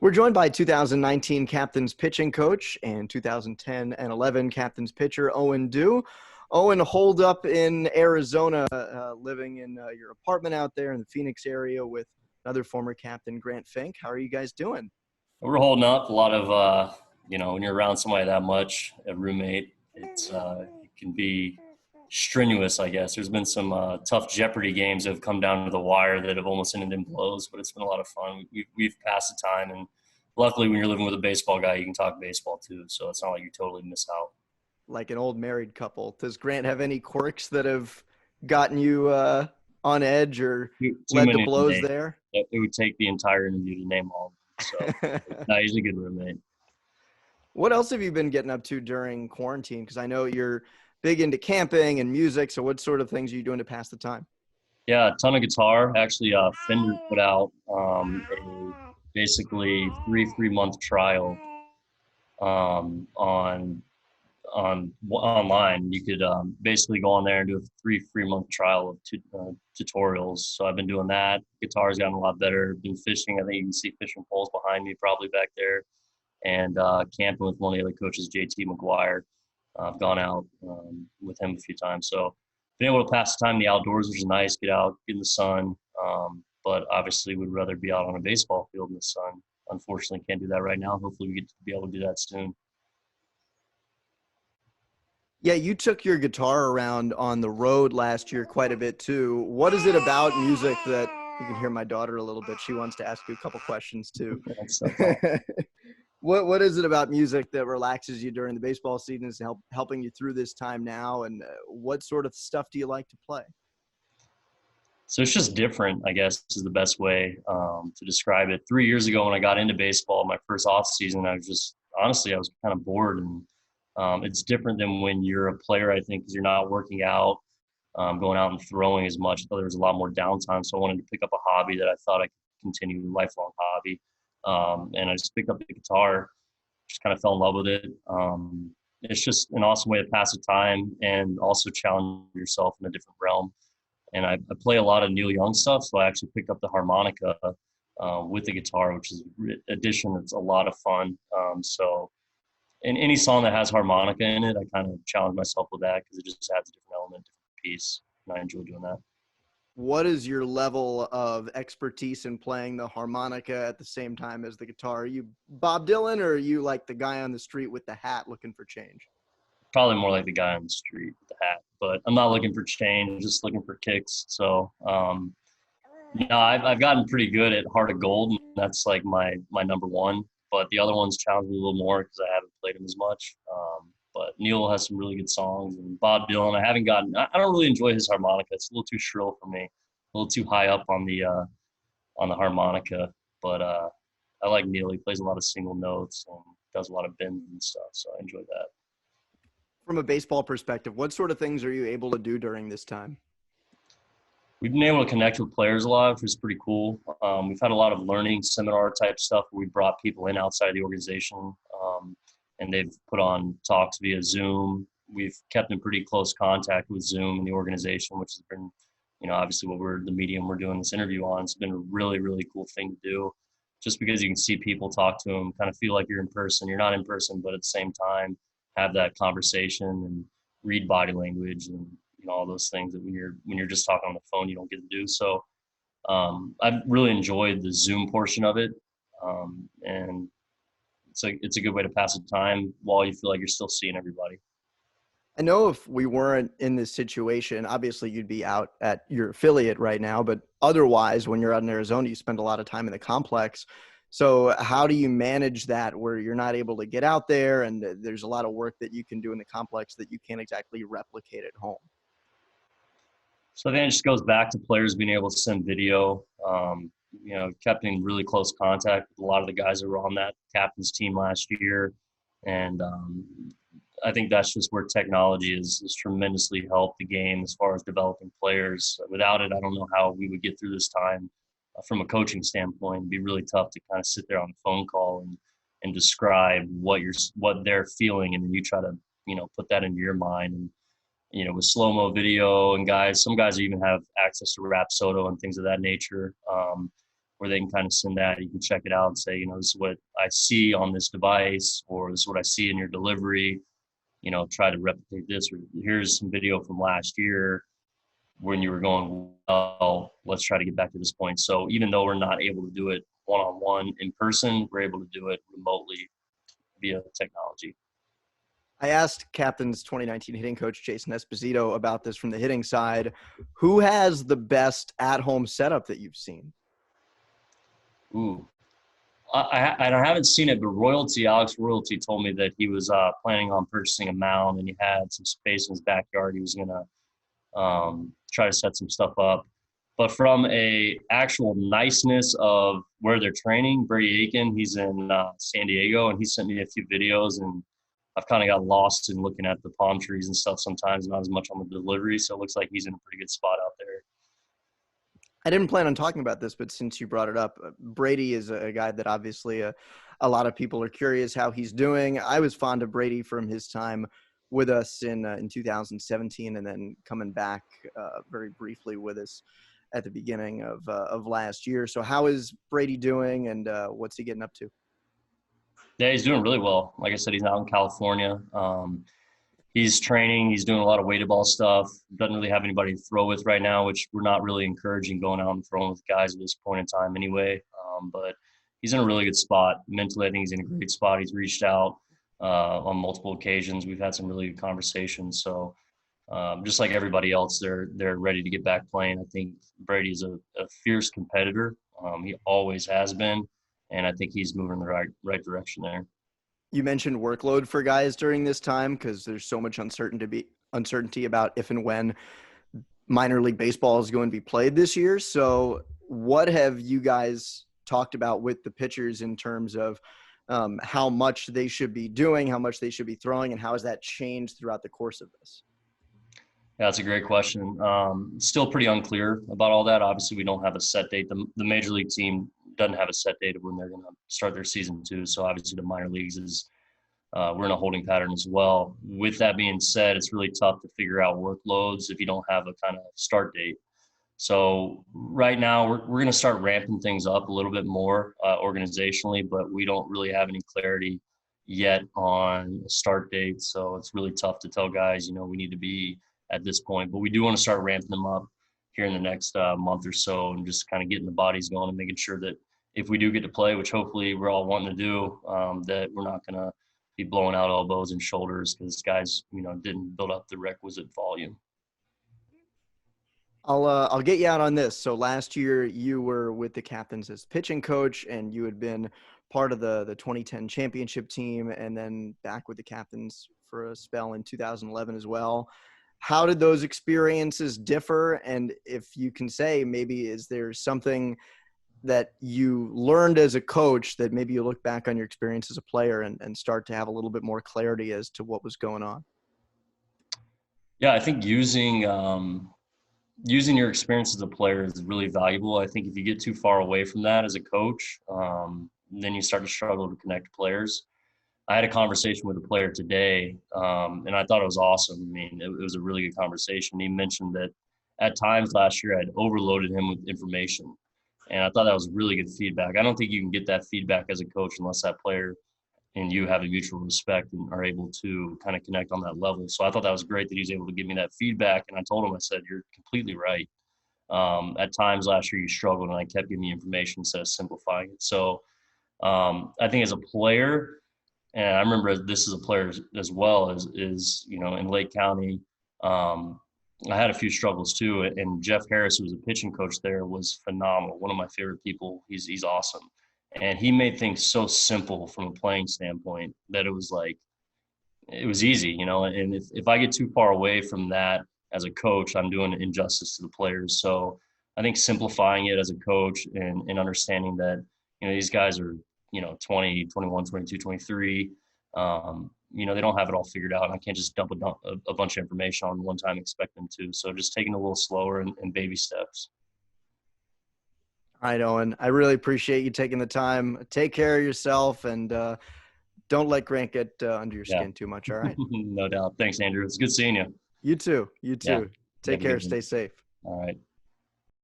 We're joined by 2019 Captains pitching coach and 2010 and 11 Captains pitcher Owen Dew. Owen, holed up in Arizona, living in your apartment out there in the Phoenix area with another former captain, Grant Fink. How are you guys doing? We're holding up. A lot of, when you're around somebody that much, a roommate, it can be strenuous, I guess. There's been some tough Jeopardy games that have come down to the wire that have almost ended in blows, but it's been a lot of fun. We've passed the time, and luckily when you're living with a baseball guy, you can talk baseball too, so it's not like you totally miss out. Like an old married couple. Does Grant have any quirks that have gotten you on edge or Too led to many to blows name. there? It would take the entire interview to name all of them, so no, he's a good roommate. What else have you been getting up to during quarantine? Because I know you're big into camping and music. So what sort of things are you doing to pass the time? Yeah, a ton of guitar. Actually, Fender put out a basically three-month trial on online. You could basically go on there and do a free month trial of tutorials. So I've been doing that. Guitar's gotten a lot better. Been fishing. I think you can see fishing poles behind me, probably back there, and camping with one of the other coaches, JT McGuire. I've gone out with him a few times. So been able to pass the time in the outdoors, which is nice. Get out, get in the sun. But obviously, would rather be out on a baseball field in the sun. Unfortunately, can't do that right now. Hopefully, we get to be able to do that soon. Yeah, you took your guitar around on the road last year quite a bit too. What is it about music that you can hear my daughter a little bit? She wants to ask you a couple questions too. What is it about music that relaxes you during the baseball season, is helping you through this time now? And what sort of stuff do you like to play? So it's just different, I guess, is the best way to describe it. 3 years ago when I got into baseball, my first off season, I was kind of bored. And it's different than when you're a player, I think, because you're not working out, going out and throwing as much. So there was a lot more downtime. So I wanted to pick up a hobby that I thought I could continue, a lifelong hobby. And I just picked up the guitar, just kind of fell in love with it. It's just an awesome way to pass the time and also challenge yourself in a different realm. And I play a lot of Neil Young stuff, so I actually picked up the harmonica with the guitar, which is an addition. It's a lot of fun. So in any song that has harmonica in it, I kind of challenge myself with that because it just adds a different element, different piece, and I enjoy doing that. What is your level of expertise in playing the harmonica at the same time as the guitar? Are you Bob Dylan, or are you like the guy on the street with the hat looking for change? Probably more like the guy on the street with the hat, but I'm not looking for change, just looking for kicks. So, I've gotten pretty good at Heart of Gold, and that's like my number one. But the other ones challenge me a little more because I haven't played them as much. But Neil has some really good songs, and Bob Dylan, I don't really enjoy his harmonica. It's a little too shrill for me, a little too high up on the harmonica. But I like Neil. He plays a lot of single notes and does a lot of bends and stuff, so I enjoy that. From a baseball perspective, what sort of things are you able to do during this time? We've been able to connect with players a lot, which is pretty cool. We've had a lot of learning seminar type stuff where we brought people in outside the organization, and they've put on talks via Zoom. We've kept in pretty close contact with Zoom and the organization, which has been, obviously the medium we're doing this interview on. It's been a really, really cool thing to do, just because you can see people, talk to them, kind of feel like you're in person. You're not in person, but at the same time, have that conversation and read body language and all those things that when you're just talking on the phone you don't get to do. So I've really enjoyed the Zoom portion of it, and it's a good way to pass the time while you feel like you're still seeing everybody. I know if we weren't in this situation, obviously you'd be out at your affiliate right now, but otherwise when you're out in Arizona, you spend a lot of time in the complex. So how do you manage that where you're not able to get out there and there's a lot of work that you can do in the complex that you can't exactly replicate at home? So I think it just goes back to players being able to send video. Kept in really close contact with a lot of the guys that were on that captain's team last year. And I think that's just where technology has tremendously helped the game as far as developing players. Without it, I don't know how we would get through this time. From a coaching standpoint, it'd be really tough to kind of sit there on the phone call and describe what they're feeling, and then you try to put that into your mind. And with slow-mo video and some guys even have access to Rapsodo and things of that nature, where they can kind of send that. You can check it out and say, this is what I see on this device, or this is what I see in your delivery. Try to replicate this, or here's some video from last year when you were going well. Let's try to get back to this point. So even though we're not able to do it one-on-one in person, we're able to do it remotely via technology. I asked Captain's 2019 hitting coach Jason Esposito about this from the hitting side. Who has the best at-home setup that you've seen? Ooh, I haven't seen it, but Alex Royalty told me that he was planning on purchasing a mound, and he had some space in his backyard. He was going to try to set some stuff up. But from a actual niceness of where they're training, Brady Aiken, he's in San Diego, and he sent me a few videos, and I've kind of got lost in looking at the palm trees and stuff sometimes, not as much on the delivery. So it looks like he's in a pretty good spot out there. I didn't plan on talking about this, but since you brought it up, Brady is a guy that obviously a lot of people are curious how he's doing. I was fond of Brady from his time with us in 2017, and then coming back very briefly with us at the beginning of last year. So how is Brady doing, and what's he getting up to? Yeah, he's doing really well. Like I said, he's out in California. He's training. He's doing a lot of weighted ball stuff. Doesn't really have anybody to throw with right now, which we're not really encouraging going out and throwing with guys at this point in time anyway. But he's in a really good spot. Mentally, I think he's in a great spot. He's reached out on multiple occasions. We've had some really good conversations. So just like everybody else, they're ready to get back playing. I think Brady's a fierce competitor. He always has been, and I think he's moving in the right direction there. You mentioned workload for guys during this time because there's so much uncertainty about if and when minor league baseball is going to be played this year. So what have you guys talked about with the pitchers in terms of how much they should be doing, how much they should be throwing, and how has that changed throughout the course of this? Yeah, that's a great question. Still pretty unclear about all that. Obviously, we don't have a set date. The major league team doesn't have a set date of when they're going to start their season too. So obviously, the minor leagues is we're in a holding pattern as well. With that being said, it's really tough to figure out workloads if you don't have a kind of start date. So right now, we're going to start ramping things up a little bit more organizationally, but we don't really have any clarity yet on a start date. So it's really tough to tell guys, we need to be at this point. But we do want to start ramping them up here in the next month or so, and just kind of getting the bodies going and making sure that if we do get to play, which hopefully we're all wanting to do, that we're not going to be blowing out elbows and shoulders because guys, didn't build up the requisite volume. I'll get you out on this. So last year you were with the Captains as pitching coach, and you had been part of the 2010 championship team, and then back with the Captains for a spell in 2011 as well. How did those experiences differ? And if you can say, maybe is there something that you learned as a coach that maybe you look back on your experience as a player and start to have a little bit more clarity as to what was going on? Yeah, I think using your experience as a player is really valuable. I think if you get too far away from that as a coach, then you start to struggle to connect players. I had a conversation with a player today, and I thought it was awesome. I mean, it was a really good conversation. He mentioned that at times last year I'd overloaded him with information, and I thought that was really good feedback. I don't think you can get that feedback as a coach unless that player and you have a mutual respect and are able to kind of connect on that level. So I thought that was great that he was able to give me that feedback, and I told him, I said, you're completely right. At times last year you struggled, and I kept giving you information instead of simplifying it. So I think as a player, and I remember this as a player as well, is in Lake County, I had a few struggles too. And Jeff Harris, who was a pitching coach there, was phenomenal. One of my favorite people. He's awesome, and he made things so simple from a playing standpoint that it was easy, And if I get too far away from that as a coach, I'm doing injustice to the players. So I think simplifying it as a coach and understanding that these guys are 20, 21, 22, 23. They don't have it all figured out, and I can't just dump a bunch of information on one time and expect them to. So just taking it a little slower and baby steps. All right, Owen, I really appreciate you taking the time. Take care of yourself, and don't let Grant get under your skin too much, all right? No doubt. Thanks, Andrew. It's good seeing you. You too. You too. Yeah. Take care. Stay safe. All right.